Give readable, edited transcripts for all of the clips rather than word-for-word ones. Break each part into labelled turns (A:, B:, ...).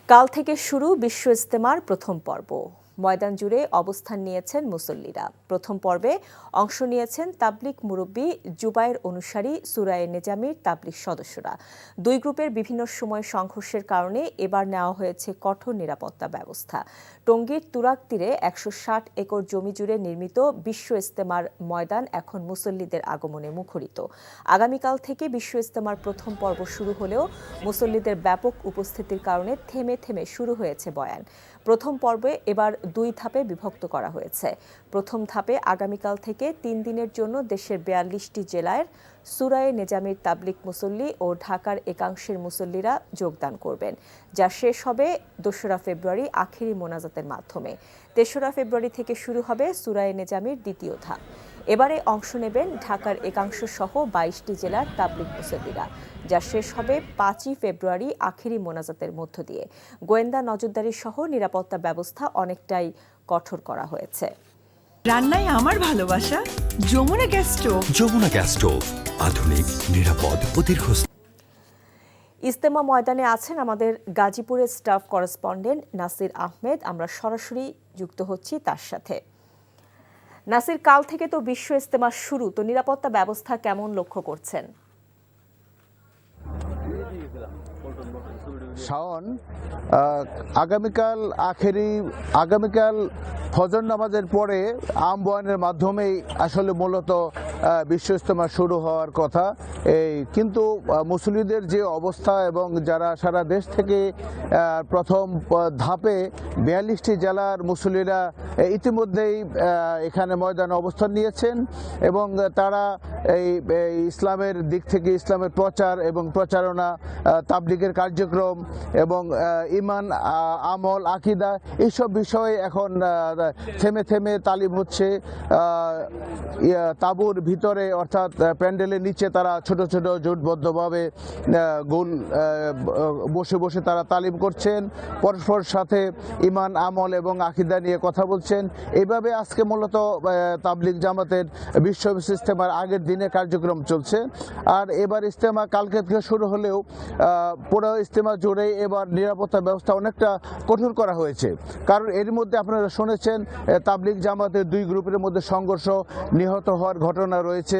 A: কাল থেকে শুরু বিশ্ব ইজতেমার প্রথম পর্ব। ময়দান জুড়ে অবস্থান নিয়েছেন মুসল্লিরা। প্রথম পর্বে অংশ নিয়েছেন তাবলিগ মুরব্বী জুবায়ের অনুসারী সুরায়ে নেজামির তাবলিগ সদস্যরা। দুই গ্রুপের বিভিন্ন সময় সংঘর্ষের কারণে এবার নেওয়া হয়েছে কঠোর নিরাপত্তা ব্যবস্থা। টঙ্গীর তুরাগ তীরে ১৬০ একর জমি জুড়ে নির্মিত বিশ্ব ইজতেমার ময়দান এখন মুসল্লিদের আগমনে মুখরিত। আগামীকাল থেকে বিশ্ব ইজতেমার প্রথম পর্ব শুরু হলেও মুসল্লিদের ব্যাপক উপস্থিতির কারণে থেমে থেমে শুরু হয়েছে বয়ান। প্রথম পর্বে এবার দুই ধাপে বিভক্ত করা হয়েছে। প্রথম ধাপে আগামীকাল থেকে ৩ দিনের জন্য দেশের ৪২টি জেলার সুরায়ে নেজামির তাবলিগ মুসল্লি ও ঢাকার একাংশের মুসল্লিরা যোগদান করবেন, যা শেষ হবে ২রা ফেব্রুয়ারি আখেরি মোনাজাতের মাধ্যমে। ৩রা ফেব্রুয়ারি থেকে শুরু হবে সুরায়ে নেজামির দ্বিতীয় ধাপ। এবারে অংশ নেবেন ঢাকার একাংশ সহ ২২টি জেলার তাবলিগ মুসল্লিরা, যা শেষ হবে ৫ই ফেব্রুয়ারি আখেরি মোনাজাতের মধ্য দিয়ে। গোয়েন্দা নজরদারি সহ নিরাপত্তা ব্যবস্থা অনেকটাই কঠোর করা হয়েছে।
B: রান্নায় আমার ভালোবাসা Jamuna gas stove.
C: Jamuna gas stove, আধুনিক, নিরাপদ ও দীর্ঘস্থায়ী।
A: ইজতেমা ময়দানে আছেন আমাদের গাজীপুরের স্টাফ করেসপন্ডেন্ট নাসির আহমেদ। আমরা সরাসরি যুক্ত হচ্ছি তার সাথে। নাসির, কাল থেকে তো বিশ্ব ইজতেমা শুরু, তো নিরাপত্তা ব্যবস্থা কেমন লক্ষ্য করছেন?
D: শাওন, আগামীকাল ফজর নামাজের পরে আম বয়ানের মাধ্যমেই আসলে মূলত বিশ্ব ইজতেমা শুরু হওয়ার কথা। কিন্তু মুসল্লিদের যে অবস্থা এবং যারা সারা দেশ থেকে প্রথম ধাপে ৪২টি জেলার মুসল্লিরা ইতিমধ্যেই এখানে ময়দানে অবস্থান নিয়েছেন এবং তারা এই ইসলামের দিক থেকে ইসলামের প্রচার এবং প্রচারণা, তাবলিগের কার্যক্রম এবং ইমান, আমল, আকীদা এইসব বিষয়ে এখন থেমে থেমে তালিম হচ্ছে। তাঁবুর ভিতরে অর্থাৎ প্যান্ডেলের নিচে তারা ছোট ছোট জোটবদ্ধভাবে গোল বসে বসে তারা তালিম করছেন, পরস্পর সাথে ইমান, আমল এবং আকীদা নিয়ে কথা বলছেন। এইভাবে আজকে মূলত তাবলিগ জামাতের বিশ্ব ইজতেমার আগের দিনে কার্যক্রম চলছে। আর এবার ইজতেমা কালকে থেকে শুরু হলেও পুরো ইজতেমা জুড়ে এবার নিরাপত্তা ব্যবস্থা অনেকটা কঠোর করা হয়েছে। কারণ এর মধ্যে আপনারা শুনেছেন তাবলিগ জামাতের দুই গ্রুপের মধ্যে সংঘর্ষ, নিহত হওয়ার ঘটনা রয়েছে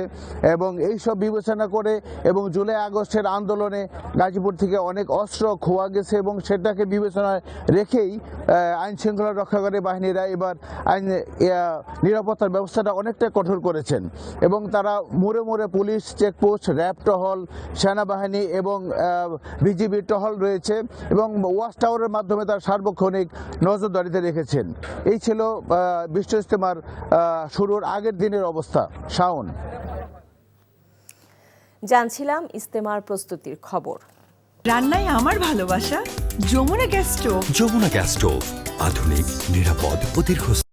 D: এবং এই সব বিবেচনা করে এবং জুলাই আগস্টের আন্দোলনে গাজীপুর থেকে অনেক অস্ত্র খোয়া গেছে এবং সেটাকে বিবেচনায় রেখেই আইন শৃঙ্খলা রক্ষাকারী বাহিনীরা এবার নিরাপত্তার ব্যবস্থাটা অনেকটা কঠোর করেছেন এবং তারা মোড়ে মোড়ে পুলিশ চেকপোস্ট, র্যাব টহল, সেনাবাহিনী এবং বিজিবির টহল রয়েছে এবং ওয়াচ টাওয়ারের মাধ্যমে তারা সার্বক্ষণিক নজরদারিতে রেখেছেন। এই ছিল বিশ্ব ইজতেমার শুরুর আগের দিনের অবস্থা। শাওন,
A: জানছিলাম ইজতেমার প্রস্তুতির খবর।
B: রান্নায় আমার ভালোবাসা Jamuna gas stove.
C: Jamuna gas stove, আধুনিক, নিরাপদ ও দীর্ঘস্থায়ী।